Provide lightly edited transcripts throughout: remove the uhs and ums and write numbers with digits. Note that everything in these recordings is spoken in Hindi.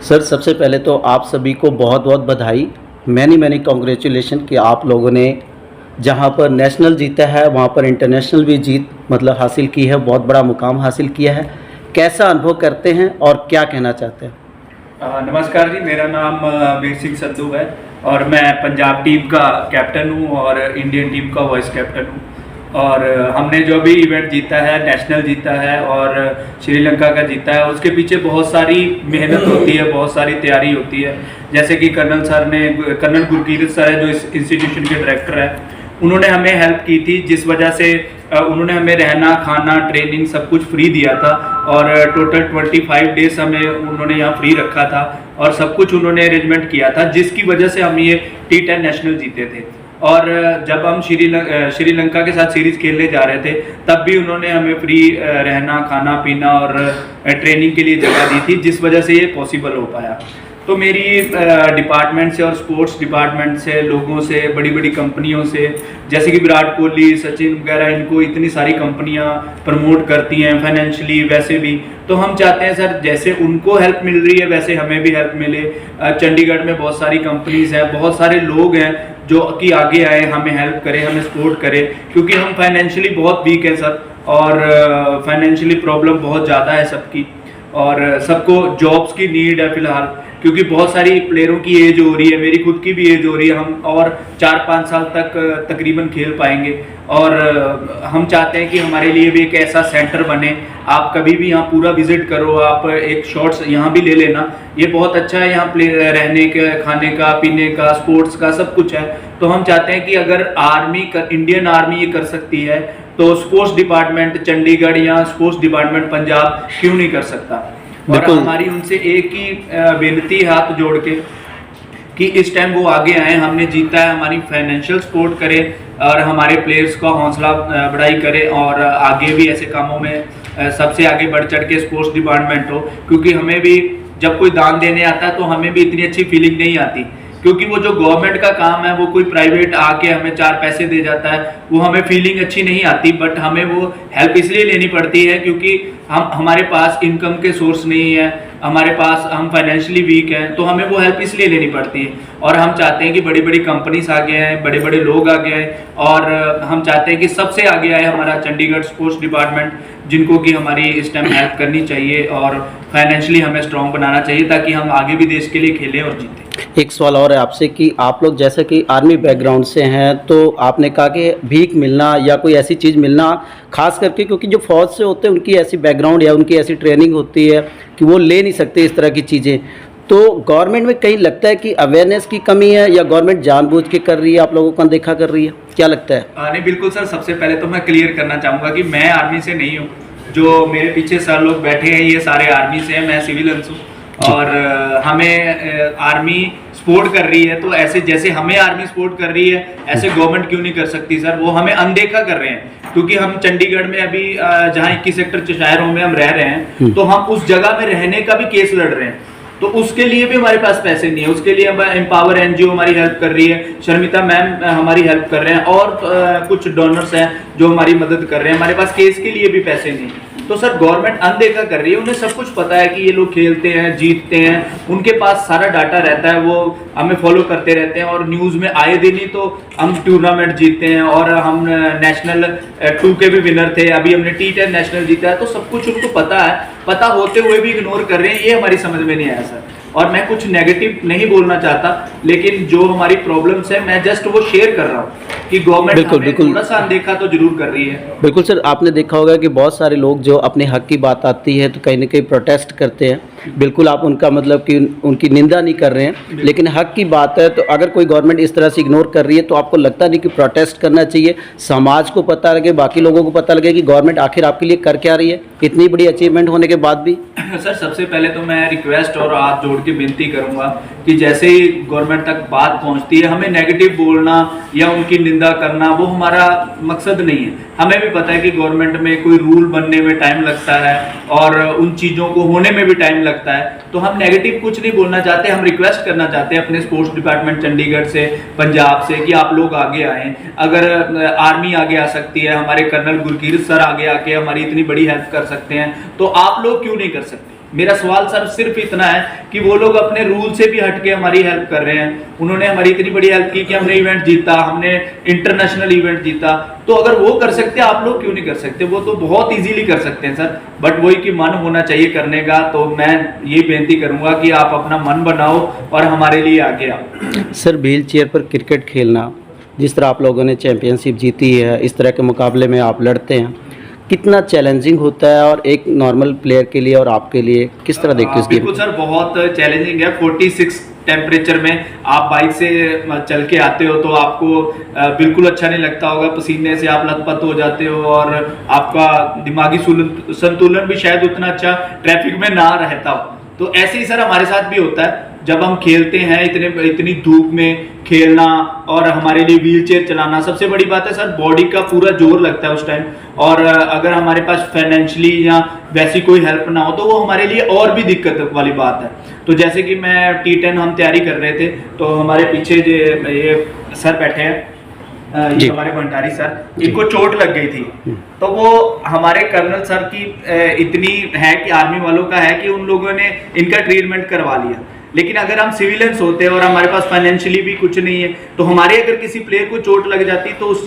सर सबसे पहले तो आप सभी को बहुत बहुत बधाई। मैनी कॉन्ग्रेचुलेशन कि आप लोगों ने जहां पर नेशनल जीता है वहां पर इंटरनेशनल भी जीत मतलब हासिल की है, बहुत बड़ा मुकाम हासिल किया है। कैसा अनुभव करते हैं और क्या कहना चाहते हैं? नमस्कार जी, मेरा नाम वीर सिंह संधू है और मैं पंजाब टीम का कैप्टन हूँ और इंडियन टीम का वाइस कैप्टन हूँ। और हमने जो भी इवेंट जीता है, नेशनल जीता है और श्रीलंका का जीता है, उसके पीछे बहुत सारी मेहनत होती है, बहुत सारी तैयारी होती है। जैसे कि कर्नल गुरकीरत सर है जो इस इंस्टीट्यूशन के डायरेक्टर है, उन्होंने हमें हेल्प की थी, जिस वजह से उन्होंने हमें रहना, खाना, ट्रेनिंग सब कुछ फ्री दिया था और टोटल 25 डेज हमें उन्होंने यहाँ फ्री रखा था और सब कुछ उन्होंने अरेंजमेंट किया था, जिसकी वजह से हम ये T10 नेशनल जीते थे। और जब हम श्रीलंका के साथ सीरीज खेलने जा रहे थे तब भी उन्होंने हमें फ्री रहना, खाना पीना और ट्रेनिंग के लिए जगह दी थी, जिस वजह से ये पॉसिबल हो पाया। तो मेरी डिपार्टमेंट से और स्पोर्ट्स डिपार्टमेंट से, लोगों से, बड़ी बड़ी कंपनियों से, जैसे कि विराट कोहली, सचिन वगैरह, इनको इतनी सारी कंपनियां प्रमोट करती हैं फाइनेंशियली, वैसे भी। तो हम चाहते हैं सर जैसे उनको हेल्प मिल रही है वैसे हमें भी हेल्प मिले। चंडीगढ़ में बहुत सारी कंपनीज हैं, बहुत सारे लोग हैं जो कि आगे आए, हमें हेल्प करें, हमें सपोर्ट करें, क्योंकि हम फाइनेंशियली बहुत वीक हैं सर और फाइनेंशियली प्रॉब्लम बहुत ज़्यादा है सबकी और सबको जॉब्स की नीड है फिलहाल, क्योंकि बहुत सारी प्लेयरों की एज हो रही है, मेरी खुद की भी एज हो रही है। हम और 4-5 साल तक तकरीबन खेल पाएंगे और हम चाहते हैं कि हमारे लिए भी एक ऐसा सेंटर बने। आप कभी भी यहाँ पूरा विजिट करो, आप एक शॉट्स यहाँ भी ले लेना, ये बहुत अच्छा है। यहाँ रहने का, खाने का, पीने का, स्पोर्ट्स का सब कुछ है। तो हम चाहते हैं कि अगर इंडियन आर्मी ये कर सकती है तो स्पोर्ट्स डिपार्टमेंट चंडीगढ़ या स्पोर्ट्स डिपार्टमेंट पंजाब क्यों नहीं कर सकता। और हमारी उनसे एक ही विनती हाथ जोड़ के कि इस टाइम वो आगे आए, हमने जीता है, हमारी फाइनेंशियल सपोर्ट करें और हमारे प्लेयर्स का हौसला बढ़ाई करें और आगे भी ऐसे कामों में सबसे आगे बढ़ चढ़ के स्पोर्ट्स डिपार्टमेंट हो, क्योंकि हमें भी जब कोई दान देने आता है तो हमें भी इतनी अच्छी फीलिंग नहीं आती, क्योंकि वो जो गवर्नमेंट का काम है वो कोई प्राइवेट आके हमें 4 पैसे दे जाता है, वो हमें फीलिंग अच्छी नहीं आती। बट हमें वो हेल्प इसलिए लेनी पड़ती है क्योंकि हमारे पास इनकम के सोर्स नहीं है, हमारे पास हम फाइनेंशियली वीक हैं, तो हमें वो हेल्प इसलिए लेनी पड़ती है। और हम चाहते हैं कि बड़ी बड़ी कंपनीज आगे आए, बड़े बड़े लोग आगे आए और हम चाहते हैं कि सबसे आगे आए हमारा चंडीगढ़ स्पोर्ट्स डिपार्टमेंट, जिनको कि हमारी इस टाइम हेल्प करनी चाहिए और फाइनेंशियली हमें स्ट्रॉन्ग बनाना चाहिए ताकि हम आगे भी देश के लिए खेलें और जीतें। एक सवाल और है आपसे कि आप लोग जैसे कि आर्मी बैकग्राउंड से हैं, तो आपने कहा कि भीख मिलना या कोई ऐसी चीज़ मिलना, खास करके क्योंकि जो फौज से होते हैं उनकी ऐसी बैकग्राउंड या उनकी ऐसी ट्रेनिंग होती है कि वो ले नहीं सकते इस तरह की चीज़ें। तो गवर्नमेंट में कहीं लगता है कि अवेयरनेस की कमी है या गवर्नमेंट जानबूझ के कर रही है, आप लोगों को अनदेखा कर रही है, क्या लगता है? नहीं, बिल्कुल सर। सबसे पहले तो मैं क्लियर करना चाहूँगा कि मैं आर्मी से नहीं हूँ। जो मेरे पीछे सर लोग बैठे हैं ये सारे आर्मी से हैं, मैं सिविलियन हूँ और हमें आर्मी सपोर्ट कर रही है। तो ऐसे जैसे हमें आर्मी सपोर्ट कर रही है ऐसे गवर्नमेंट क्यों नहीं कर सकती सर? वो हमें अनदेखा कर रहे हैं, क्योंकि हम चंडीगढ़ में अभी जहाँ 21 सेक्टर शहरों में हम रह रहे हैं, तो हम उस जगह में रहने का भी केस लड़ रहे हैं, तो उसके लिए भी हमारे पास पैसे नहीं है। उसके लिए हम एम्पावर NGO हमारी हेल्प कर रही है, शर्मिता मैम हमारी हेल्प कर रहे हैं और कुछ डोनर्स हैं जो हमारी मदद कर रहे हैं। हमारे पास केस के लिए भी पैसे नहीं, तो सर गवर्नमेंट अनदेखा कर रही है। उन्हें सब कुछ पता है कि ये लोग खेलते हैं, जीतते हैं, उनके पास सारा डाटा रहता है, वो हमें फॉलो करते रहते हैं और न्यूज़ में आए दिन ही तो हम टूर्नामेंट जीतते हैं और हम नेशनल 2 के भी विनर थे, अभी हमने T10 नेशनल जीता है। तो सब कुछ उनको पता है, पता होते हुए भी इग्नोर कर रहे हैं, ये हमारी समझ में नहीं आया सर। और मैं कुछ नेगेटिव नहीं बोलना चाहता, लेकिन जो हमारी प्रॉब्लम्स है मैं जस्ट वो शेयर कर रहा हूँ कि गवर्नमेंट थोड़ा सा अनदेखा तो जरूर कर रही है। बिल्कुल सर, आपने देखा होगा कि बहुत सारे लोग जो अपने हक की बात आती है तो कहीं ना कहीं प्रोटेस्ट करते हैं। बिल्कुल आप उनका मतलब कि उनकी निंदा नहीं कर रहे हैं, लेकिन हक की बात है तो अगर कोई गवर्नमेंट इस तरह से इग्नोर कर रही है तो आपको लगता नहीं कि प्रोटेस्ट करना चाहिए, समाज को पता लगे, बाकी लोगों को पता लगे कि गवर्नमेंट आखिर आपके लिए कर क्या रही है इतनी बड़ी अचीवमेंट होने के बाद भी? सर सबसे पहले तो मैं रिक्वेस्ट और हाथ जोड़ के विनती करूंगा कि जैसे ही गवर्नमेंट तक बात पहुंचती है हमें नेगेटिव बोलना या उनकी निंदा करना वो हमारा मकसद नहीं है। हमें भी पता है कि गवर्नमेंट में कोई रूल बनने में टाइम लगता है और उन चीज़ों को होने में भी टाइम लगता है, तो हम नेगेटिव कुछ नहीं बोलना चाहते। हम रिक्वेस्ट करना चाहते हैं अपने स्पोर्ट्स डिपार्टमेंट चंडीगढ़ से, पंजाब से, कि आप लोग आगे आएँ। अगर आर्मी आगे आ सकती है, हमारे कर्नल गुरकीरत सर आगे आके हमारी इतनी बड़ी हेल्प कर सकते हैं, तो आप लोग क्यों नहीं कर सकते? मेरा सवाल सर सिर्फ इतना है कि वो लोग अपने रूल से भी हट के हमारी हेल्प कर रहे हैं। उन्होंने हमारी इतनी बड़ी हेल्प की कि हमने इवेंट जीता, हमने इंटरनेशनल इवेंट जीता। तो अगर वो कर सकते हैं, आप लोग क्यों नहीं कर सकते? वो तो बहुत इजीली कर सकते हैं सर, बट वही कि मन होना चाहिए करने का। तो मैं ये बेनती करूंगा कि आप अपना मन बनाओ और हमारे लिए आगे आओ। सर व्हील चेयर पर क्रिकेट खेलना, जिस तरह आप लोगों ने चैंपियनशिप जीती है, इस तरह के मुकाबले में आप लड़ते हैं, कितना चैलेंजिंग होता है और एक नॉर्मल प्लेयर के लिए और आपके लिए किस तरह देखते हो इस गेम? बिल्कुल सर, बहुत चैलेंजिंग है। 46 टेम्परेचर में आप बाइक से चल के आते हो तो आपको बिल्कुल अच्छा नहीं लगता होगा, पसीने से आप लथपथ हो जाते हो और आपका दिमागी संतुलन भी शायद उतना अच्छा ट्रैफिक में ना रहता हो। तो ऐसे ही सर हमारे साथ भी होता है जब हम खेलते हैं, इतनी धूप में खेलना और हमारे लिए व्हील चेयर चलाना। सबसे बड़ी बात है सर, बॉडी का पूरा जोर लगता है उस टाइम, और अगर हमारे पास फाइनेंशियली या वैसी कोई हेल्प ना हो तो वो हमारे लिए और भी दिक्कत वाली बात है। तो जैसे कि मैं T10 हम तैयारी कर रहे थे, तो हमारे पीछे ये सर बैठे हैं, ये हमारे भंडारी सर, इनको चोट लग गई थी। तो वो हमारे कर्नल सर की इतनी है कि आर्मी वालों का है कि उन लोगों ने इनका ट्रीटमेंट करवा लिया। लेकिन अगर हम सिविलियंस होते हैं और हमारे पास फाइनेंशियली भी कुछ नहीं है, तो हमारे अगर किसी प्लेयर को चोट लग जाती तो उस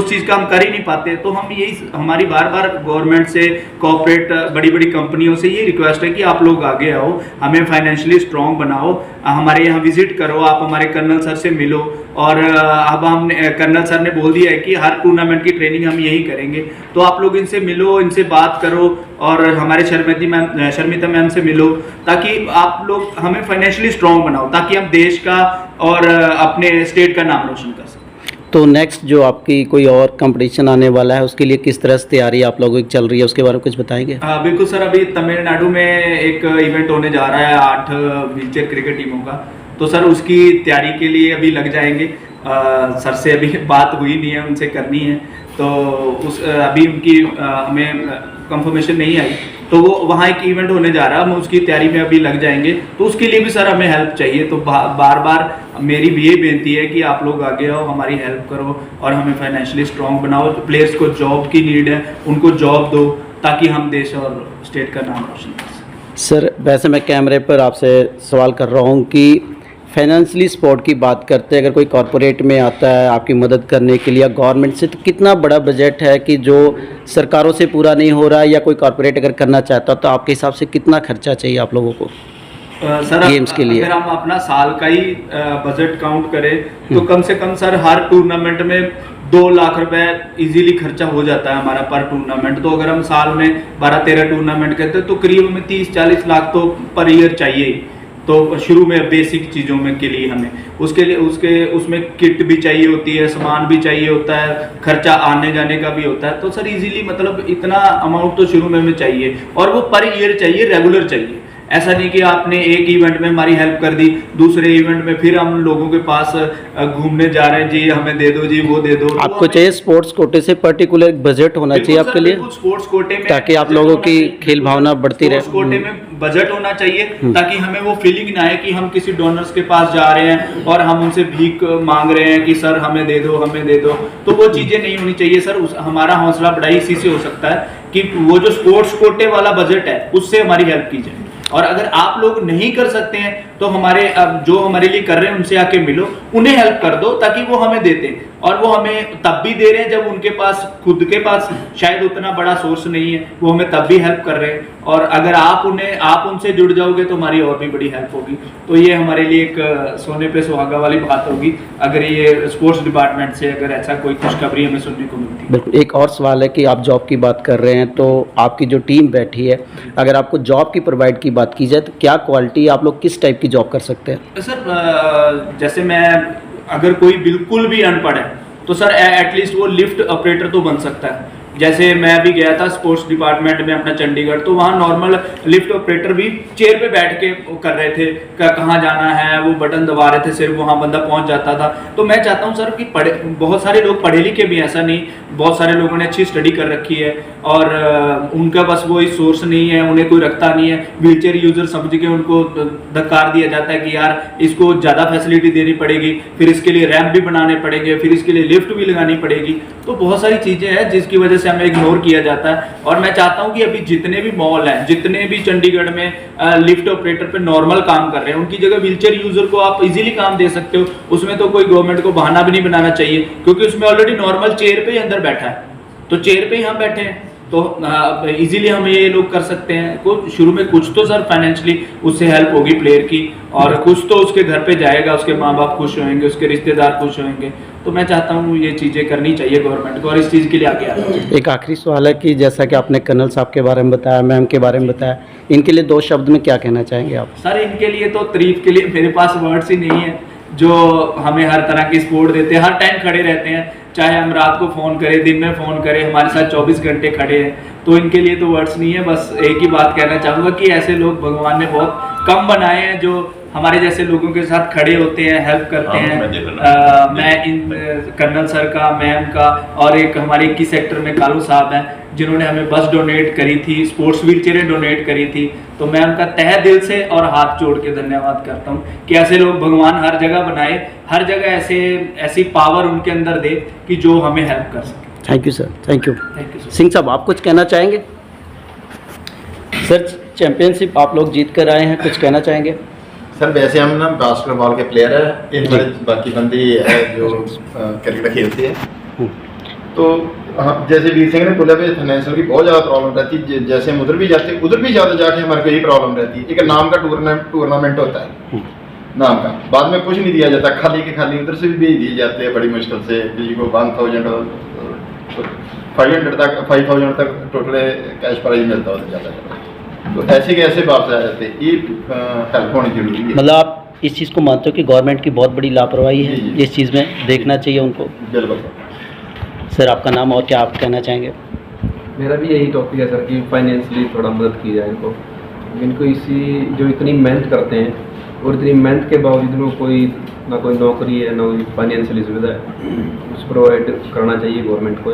चीज़ का हम कर ही नहीं पाते। तो हम यही हमारी बार बार गवर्नमेंट से, कॉर्पोरेट बड़ी बड़ी कंपनियों से ये रिक्वेस्ट है कि आप लोग आगे आओ, हमें फाइनेंशियली स्ट्रॉन्ग बनाओ, हमारे यहाँ विजिट करो, आप हमारे कर्नल सर से मिलो। और अब हमने कर्नल सर ने बोल दिया है कि हर टूर्नामेंट की ट्रेनिंग हम यही करेंगे, तो आप लोग इनसे मिलो, इनसे बात करो और हमारे शर्मिता मैम से मिलो, ताकि आप लोग हमें फाइनेंशियली स्ट्रॉन्ग बनाओ, ताकि हम देश का और अपने स्टेट का नाम रोशन कर सकें। तो नेक्स्ट जो आपकी कोई और कंपटीशन आने वाला है, उसके लिए किस तरह से तैयारी आप लोगों की चल रही है, उसके बारे में कुछ बताएंगे? हाँ बिल्कुल सर, अभी तमिलनाडु में एक इवेंट होने जा रहा है 8 व्हीलचेयर क्रिकेट टीमों का। तो सर उसकी तैयारी के लिए अभी लग जाएंगे। सर से अभी बात हुई नहीं है, उनसे करनी है। तो अभी उनकी हमें कंफर्मेशन नहीं आई, तो वो वहाँ एक इवेंट होने जा रहा है, हम उसकी तैयारी में अभी लग जाएंगे। तो उसके लिए भी सर हमें हेल्प चाहिए। तो बार बार मेरी भी ये बेनती है कि आप लोग आगे आओ, हमारी हेल्प करो और हमें फाइनेंशियली स्ट्रॉन्ग बनाओ। प्लेयर्स को जॉब की नीड है, उनको जॉब दो, ताकि हम देश और स्टेट का नाम रोशन कर सकें। सर वैसे मैं कैमरे पर आपसे सवाल कर रहा हूँ कि फाइनेंशियली सपोर्ट की बात करते हैं, अगर कोई कॉरपोरेट में आता है आपकी मदद करने के लिए गवर्नमेंट से, तो कितना बड़ा बजट है कि जो सरकारों से पूरा नहीं हो रहा है, या कोई कॉरपोरेट अगर करना चाहता हो तो आपके हिसाब से कितना खर्चा चाहिए आप लोगों को सर गेम्स के लिए? अगर हम अपना साल का ही बजट काउंट करें तो कम से कम सर हर टूर्नामेंट में 2 लाख रुपए इजीली खर्चा हो जाता है हमारा पर टूर्नामेंट। तो अगर हम साल में 12-13 टूर्नामेंट करते हैं तो करीब में 30-40 लाख तो पर ईयर चाहिए ही। तो शुरू में बेसिक चीज़ों में के लिए हमें उसके लिए उसमें किट भी चाहिए होती है, सामान भी चाहिए होता है, खर्चा आने जाने का भी होता है। तो सर इजीली मतलब इतना अमाउंट तो शुरू में हमें चाहिए, और वो पर ईयर चाहिए, रेगुलर चाहिए। ऐसा नहीं कि आपने एक इवेंट में हमारी हेल्प कर दी, दूसरे इवेंट में फिर हम लोगों के पास घूमने जा रहे हैं, जी हमें दे दो, जी वो दे दो। आपको चाहिए स्पोर्ट्स कोटे से पर्टिकुलर बजट होना चाहिए आपके लिए, स्पोर्ट्स कोटे में, ताकि आप लोगों की खेल भावना बढ़ती रहे। स्पोर्ट्स कोटे में बजट होना चाहिए, ताकि हमें वो फीलिंग ना आए कि हम किसी डोनर्स के पास जा रहे हैं और हम उनसे भीख मांग रहे हैं कि सर हमें दे दो, हमें दे दो। तो वो चीजें नहीं होनी चाहिए सर। हमारा हौसला बढ़ाई इसी से हो सकता है कि वो जो स्पोर्ट्स कोटे वाला बजट है उससे हमारी हेल्प की जाए। और अगर आप लोग नहीं कर सकते हैं तो जो हमारे लिए कर रहे हैं उनसे आके मिलो, उन्हें हेल्प कर दो, ताकि वो हमें देते हैं। और वो हमें तब भी दे रहे हैं जब उनके पास खुद के पास शायद उतना बड़ा सोर्स नहीं है, वो हमें तब भी हेल्प कर रहे हैं। और अगर आप उनसे जुड़ जाओगे तो हमारी और भी बड़ी हेल्प होगी। तो ये हमारे लिए एक सोने पे सुहागा वाली बात होगी अगर ये स्पोर्ट्स डिपार्टमेंट से अगर ऐसा कोई खुशखबरी हमें सुनने को मिलती है। बिल्कुल। एक और सवाल है कि आप जॉब की बात कर रहे हैं, तो आपकी जो टीम बैठी है, अगर आपको जॉब की प्रोवाइड की बात की जाए तो क्या क्वालिटी, आप लोग किस टाइप की जॉब कर सकते हैं? सर जैसे अगर कोई बिल्कुल भी अनपढ़ है तो सर एटलीस्ट वो लिफ्ट ऑपरेटर तो बन सकता है। जैसे मैं अभी गया था स्पोर्ट्स डिपार्टमेंट में अपना चंडीगढ़, तो वहाँ नॉर्मल लिफ्ट ऑपरेटर भी चेयर पे बैठ के कर रहे थे, कहाँ जाना है वो बटन दबा रहे थे, सिर्फ वहाँ बंदा पहुँच जाता था। तो मैं चाहता हूँ सर कि बहुत सारे लोग पढ़े लिखे भी, ऐसा नहीं, बहुत सारे लोगों ने अच्छी स्टडी कर रखी है और उनका बस वो सोर्स नहीं है, उन्हें कोई रखता नहीं है। व्हीलचेयर यूजर समझ के उनको धक्कार दिया जाता है कि यार इसको ज़्यादा फैसिलिटी देनी पड़ेगी, फिर इसके लिए रैंप भी बनाने पड़ेंगे, फिर इसके लिए लिफ्ट भी लगानी पड़ेगी। तो बहुत सारी चीज़ें हैं जिसकी वजह से हमें इग्नोर किया जाता है। और मैं चाहता हूँ कि अभी जितने भी मॉल हैं, जितने भी चंडीगढ़ में लिफ्ट ऑपरेटर पे नॉर्मल काम कर रहे हैं, उनकी जगह व्हीलचेयर यूजर को आप इजीली काम दे सकते हो। उसमें तो कोई गवर्नमेंट को बहाना भी नहीं बनाना चाहिए, क्योंकि उसमें ऑलरेडी नॉर्मल चेयर पे ही अंदर बैठा है, तो चेयर पे ही हम बैठे हैं, तो इजीली हम ये लोग कर सकते हैं। शुरू में कुछ तो सर फाइनेंशियली उससे हेल्प होगी प्लेयर की, और कुछ तो उसके घर पे जाएगा, उसके माँ बाप खुश होंगे, उसके रिश्तेदार खुश होंगे। तो मैं चाहता हूँ ये चीज़ें करनी चाहिए गवर्नमेंट को, और इस चीज़ के लिए आगे आना चाहिए। एक आखिरी सवाल है कि जैसा कि आपने कर्नल साहब के बारे में बताया, मैम के बारे में बताया, इनके लिए 2 शब्द में क्या कहना चाहेंगे आप? सर इनके लिए तो तारीफ के लिए मेरे पास वर्ड्स ही नहीं है, जो हमें हर तरह की सपोर्ट देते हैं, हर टाइम खड़े रहते हैं, चाहे हम रात को फ़ोन करें, दिन में फ़ोन करें, हमारे साथ 24 घंटे खड़े हैं। तो इनके लिए तो वर्ड्स नहीं है। बस एक ही बात कहना चाहूँगा कि ऐसे लोग भगवान ने बहुत कम बनाए हैं जो हमारे जैसे लोगों के साथ खड़े होते हैं, हेल्प करते हैं। मैं इन कर्नल सर का, मैम का, और एक हमारे 21 सेक्टर में कालू साहब हैं जिन्होंने हमें बस डोनेट करी थी, स्पोर्ट्स व्हीलचेयरें डोनेट करी थी, तो मैं उनका तहे दिल से और हाथ जोड़ के धन्यवाद करता हूँ कि ऐसे लोग भगवान हर जगह बनाए, हर जगह ऐसी पावर उनके अंदर दे कि जो हमें हेल्प कर सके। Thank you sir, thank you. Thank you Singh साहब, आप कुछ कहना चाहेंगे? सर चैंपियनशिप आप लोग जीत कर आए हैं, कुछ कहना चाहेंगे? सर वैसे हम ना बास्केटबॉल के प्लेयर है, इन बाकी बंदे है जो क्रिकेट खेलते हैं। तो जैसे वीर सिंह ने बोला भी फाइनेंशियल की बहुत ज़्यादा प्रॉब्लम रहती है, जैसे हम उधर भी जाते हैं, उधर भी ज़्यादा जाके हमारे को यही प्रॉब्लम रहती है। एक नाम का टूर्नामेंट होता है, नाम का, बाद में कुछ नहीं दिया जाता, खाली के खाली उधर से भी भेज दिए जाते हैं बड़ी मुश्किल से, किसी को 1000 और 5000 तक टोटल कैश प्राइज मिलता होता ज़्यादा। तो ऐसे के ऐसे वापस आ जाते हैं, ये हेल्प होनी जरूरी है। मतलब आप इस चीज़ को मानते हो कि गवर्नमेंट की बहुत बड़ी लापरवाही है, जी। इस चीज़ में देखना चाहिए उनको? बिल्कुल सर आपका नाम और क्या आप कहना चाहेंगे? मेरा भी यही टॉपिक है सर कि फाइनेंशियली थोड़ा मदद की जाए इनको। इनको जो इतनी मेहनत करते हैं और इतनी मेहनत के बावजूद में ना कोई नौकरी है, ना कोई फाइनेंशियली सुविधा है, उस प्रोवाइड करना चाहिए गवर्नमेंट को।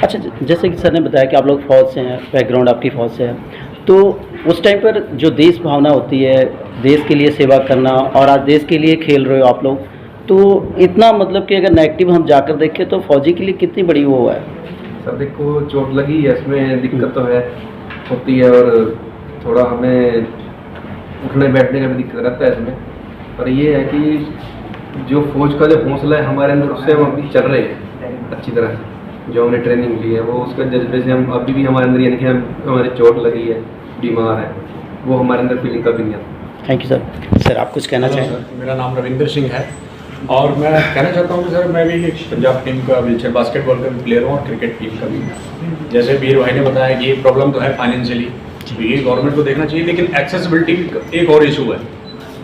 अच्छा, जैसे कि सर ने बताया कि आप लोग फौज से हैं, बैकग्राउंड आपकी फौज से है, तो उस टाइम पर जो देश भावना होती है, देश के लिए सेवा करना, और आज देश के लिए खेल रहे हो आप लोग, तो इतना मतलब कि अगर नेगेटिव हम जाकर देखें तो फौजी के लिए कितनी बड़ी वो है? सर देखो, चोट लगी है, इसमें दिक्कत तो है होती है, और थोड़ा हमें उठने बैठने का भी दिक्कत रहता है इसमें। पर ये है कि जो फौज का जो हौसला है हमारे अंदर, उससे हम अभी चल रहे हैं अच्छी तरह से। जो हमने ट्रेनिंग ली है वो उसका जज्बे से हम अभी भी हमारे अंदर, यानी कि हमारी चोट लगी है, बीमार है, वो हमारे अंदर फीलिंग कभी नहीं आता। Thank you sir. सर आप कुछ कहना चाहेंगे? मेरा नाम रविंदर सिंह है, और मैं कहना चाहता हूँ कि सर मैं भी एक पंजाब टीम का व्हीलचेयर बास्केटबॉल का भी प्लेयर हूँ और क्रिकेट टीम का भी। जैसे वीर भाई ने बताया कि ये प्रॉब्लम तो है फाइनेंशियली, ये गवर्नमेंट को देखना चाहिए, लेकिन एक्सेसिबिलिटी एक और इशू है।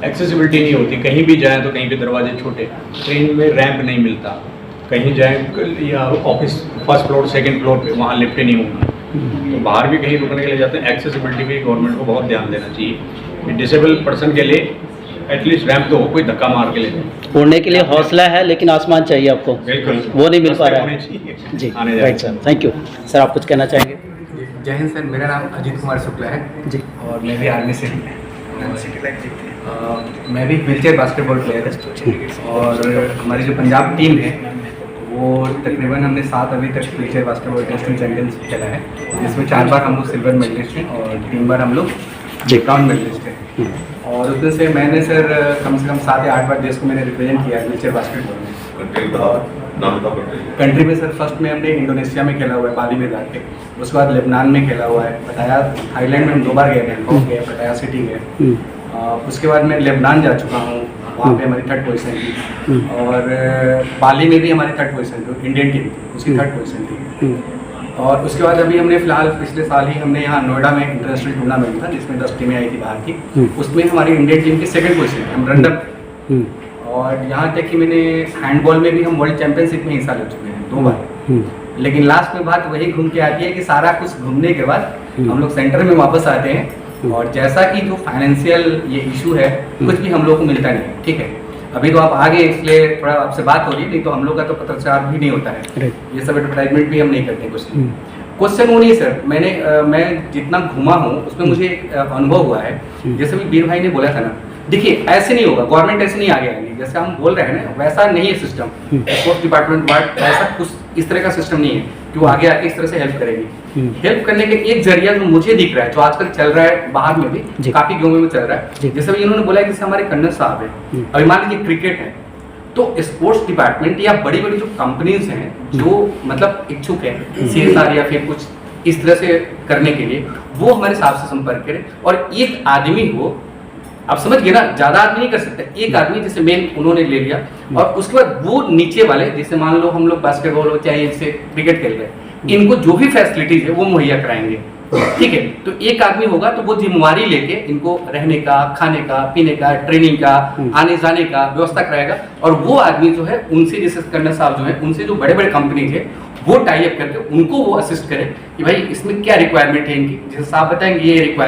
एक्सेसिबिलिटी नहीं होती, कहीं भी जाएँ तो कहीं पे दरवाजे छोटे, ट्रेन में रैंप नहीं मिलता, कहीं जाएँ या office first floor second floor पे, वहाँ लिफ्ट नहीं होंगी, तो बाहर भी कहीं रुकने के लिए जाते हैं। एक्सेसिबिलिटी पे गवर्नमेंट को बहुत ध्यान देना चाहिए। डिसेबल पर्सन के लिए एटलीस्ट रैंप तो हो, कोई धक्का मार के ले जाए। उड़ने के लिए हौसला है, लेकिन आसमान चाहिए आपको, बिल्कुल वो नहीं मिल पा रहा है। जी, आने right sir, thank you. Sir आप कुछ कहना चाहेंगे? जय हिंद सर, मेरा नाम अजीत कुमार शुक्ला है जी। और मैं भी आर्मी से मैं भी व्हीलचेयर बास्केटबॉल प्लेयर है, और हमारी जो पंजाब टीम है वो तकरीबन हमने 7 अभी तक व्हीलचेयर बास्केटबॉल नेशनल चैंपियंस खेला है, जिसमें 4 बार हम लोग सिल्वर मेडलिस्ट हैं और 3 बार हम लोग ब्राउन मेडलिस्ट हैं। और उस दिन से मैंने सर कम से कम 7 या 8 बार देश को मैंने रिप्रेजेंट किया है व्हीलचेयर बास्केटबॉल में। कंट्री में सर फर्स्ट में हमने इंडोनेशिया में खेला हुआ है, बाली में जाके, उसके बाद लेबनान में खेला हुआ है, पटाया थाईलैंड में हम 2 बार गए, बैंकॉक गए, पटाया सिटी गए। उसके बाद मैं लेबनान जा चुका हूँ, वहाँ पे हमारी 3rd पोजीशन थी, और बाली में भी हमारी 3rd पोजीशन थी, इंडियन टीम थी उसकी 3rd पोजीशन थी। और उसके बाद अभी हमने फिलहाल पिछले साल ही हमने यहाँ नोएडा में इंटरनेशनल टूर्नामेंट था जिसमें 10 टीमें आई थी बाहर की, उसमें हमारी इंडियन टीम की 2nd पोजीशन हम रनर। और यहाँ तक कि मैंने हैंडबॉल में भी हम वर्ल्ड चैंपियनशिप में हिस्सा ले चुके हैं 2 बार। लेकिन लास्ट में बात वही घूम के आती है कि सारा कुछ घूमने के बाद हम लोग सेंटर में वापस आते हैं, और जैसा कि जो फाइनेंशियल ये इशू है कुछ भी हम लोग को मिलता नहीं है। ठीक है, अभी तो आप आ गए इसलिए थोड़ा आपसे बात हो रही, नहीं तो हम लोग का तो पत्रचार भी नहीं होता है, ये सब एडवर्टाइजमेंट भी हम नहीं करते। क्वेश्चन वो नहीं सर, मैं जितना घूमा हूँ उसमें मुझे एक अनुभव हुआ है। जैसे भी वीर भाई ने बोला था ना देखिए ऐसे नहीं होगा, गवर्नमेंट ऐसे नहीं आगे आएगी, जैसे हम बोल रहे हैं ना वैसा नहीं है सिस्टम। स्पोर्ट्स डिपार्टमेंट ऐसा कुछ इस तरह का सिस्टम नहीं है कि वो आगे आके इस तरह से हेल्प करेगी। हेल्प करने के एक जरिया जो मुझे दिख रहा है, जो आजकल चल रहा है बाहर में भी, काफी गाँव में चल रहा है, जैसे भी इन्होंने बोला है, जैसे हमारे कन्नड़ साहब है, अभी मान लीजिए क्रिकेट है, तो स्पोर्ट्स डिपार्टमेंट या बड़ी बड़ी जो कंपनीज हैं जो मतलब इच्छुक है CSR या फिर कुछ इस तरह से करने के लिए, वो हमारे साहब से संपर्क करें। और एक आदमी हो, आप समझ गए ना, ज्यादा आदमी नहीं कर सकते, एक आदमी जैसे मेन उन्होंने ले लिया, और उसके बाद वो नीचे वाले, जैसे मान लो हम लोग बास्केटबॉल हो चाहे जैसे क्रिकेट खेल रहे, इनको जो भी फैसिलिटीज है वो मुहैया कराएंगे, ठीक है। तो एक आदमी होगा तो वो जिम्मेवारी लेके इनको रहने का, खाने का, पीने का, ट्रेनिंग का, आने जाने का व्यवस्था कराएगा। और वो आदमी जो है उनसे, जैसे कन्नड़ साहब जो है, उनसे जो बड़े बड़े कंपनीज है वो टाई अप करके उनको वो असिस्ट करे कि भाई इसमें क्या रिक्वायरमेंट है इनकी, जैसे साहब बताएंगे ये रिक्वायरमेंट